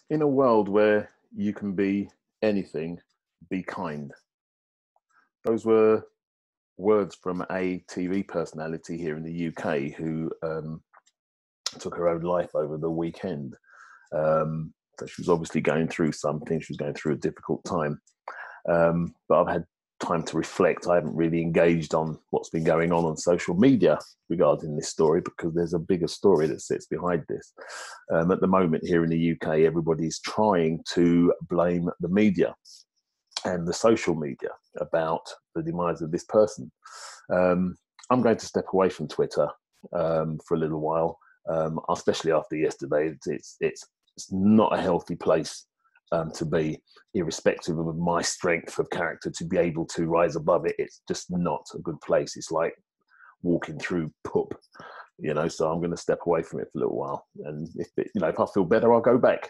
In a world where you can be anything, be kind. Those were words from a TV personality here in the UK who took her own life over the weekend. So she was obviously going through something. She was going through a difficult time. But I've had time to reflect. I haven't really engaged on what's been going on social media regarding this story because there's a bigger story that sits behind this. At the moment here in the UK, everybody's trying to blame the media and the social media about the demise of this person. I'm going to step away from Twitter for a little while, especially after yesterday. It's not a healthy place to be, irrespective of my strength of character to be able to rise above it. It's just not a good place. It's like walking through poop, so I'm going to step away from it for a little while. And if I feel better, I'll go back.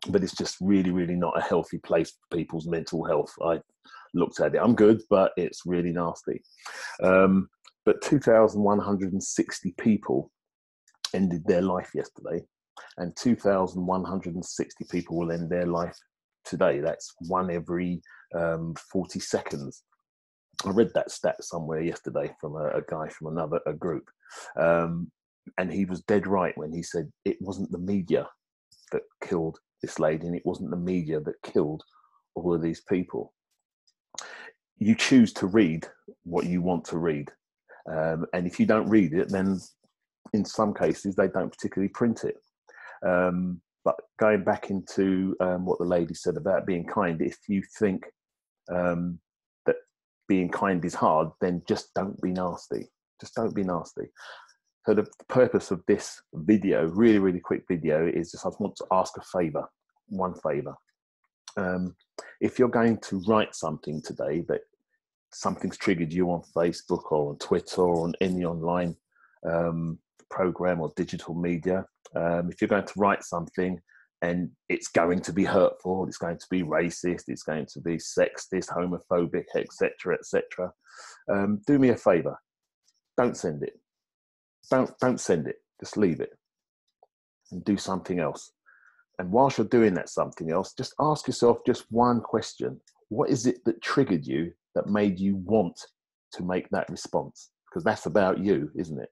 But it's just really, really not a healthy place for people's mental health. I looked at it. I'm good, but it's really nasty. But 2,160 people ended their life yesterday, and 2,160 people will end their life today. That's one every 40 seconds. I read that stat somewhere yesterday from a guy from another group. And he was dead right when he said it wasn't the media that killed this lady, and it wasn't the media that killed all of these people. You choose to read what you want to read. And if you don't read it, then in some cases they don't particularly print it. But going back into what the lady said about being kind, if you think that being kind is hard, then just don't be nasty. Just don't be nasty. So the purpose of this video, really, really quick video, is just I want to ask a favour, one favour. If you're going to write something today that something's triggered you on Facebook or on Twitter or on any online program or digital media, if you're going to write something and it's going to be hurtful, it's going to be racist, it's going to be sexist, homophobic, etc., etc., do me a favour. Don't send it. Don't send it. Just leave it and do something else. And whilst you're doing that something else, just ask yourself just one question. What is it that triggered you that made you want to make that response? Because that's about you, isn't it?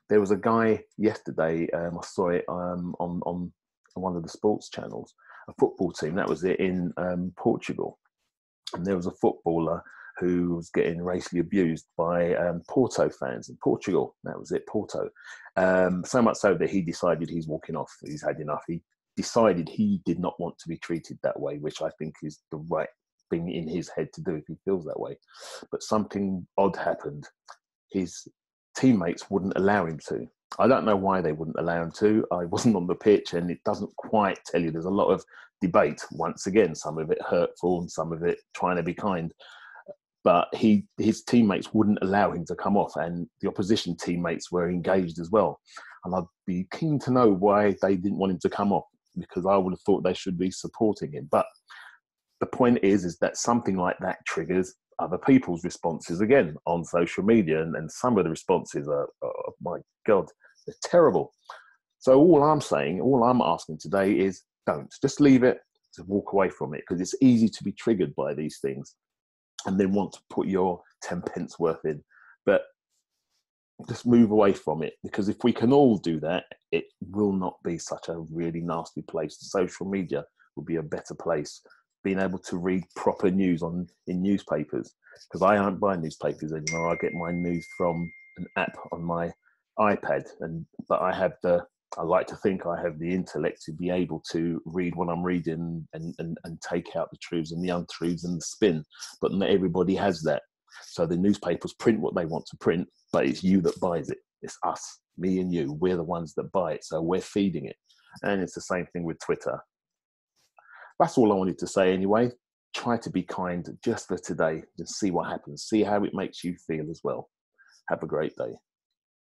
There was a guy yesterday, I saw it on one of the sports channels, a football team, that was it, in Portugal. And there was a footballer who was getting racially abused by Porto fans in Portugal. That was it, Porto. So much so that he decided he's walking off. He's had enough. He decided he did not want to be treated that way, which I think is the right thing in his head to do if he feels that way. But something odd happened. His teammates wouldn't allow him to. I don't know why they wouldn't allow him to. I wasn't on the pitch, and it doesn't quite tell you. There's a lot of debate. Once again, some of it hurtful and some of it trying to be kind. But his teammates wouldn't allow him to come off, and the opposition teammates were engaged as well. And I'd be keen to know why they didn't want him to come off, because I would have thought they should be supporting him. But the point is that something like that triggers other people's responses again on social media, and some of the responses are, oh my God, they're terrible. So all I'm asking today is don't. Just leave it, to walk away from it, because it's easy to be triggered by these things and then want to put your 10 pence worth in. But just move away from it, because if we can all do that, it will not be such a really nasty place. Social media will be a better place. Being able to read proper news in newspapers, because I don't buy newspapers anymore. I get my news from an app on my iPad, but I like to think I have the intellect to be able to read what I'm reading and take out the truths and the untruths and the spin. But not everybody has that. So the newspapers print what they want to print, but it's you that buys it. It's us, me and you. We're the ones that buy it. So we're feeding it. And it's the same thing with Twitter. That's all I wanted to say anyway. Try to be kind just for today. Just see what happens. See how it makes you feel as well. Have a great day.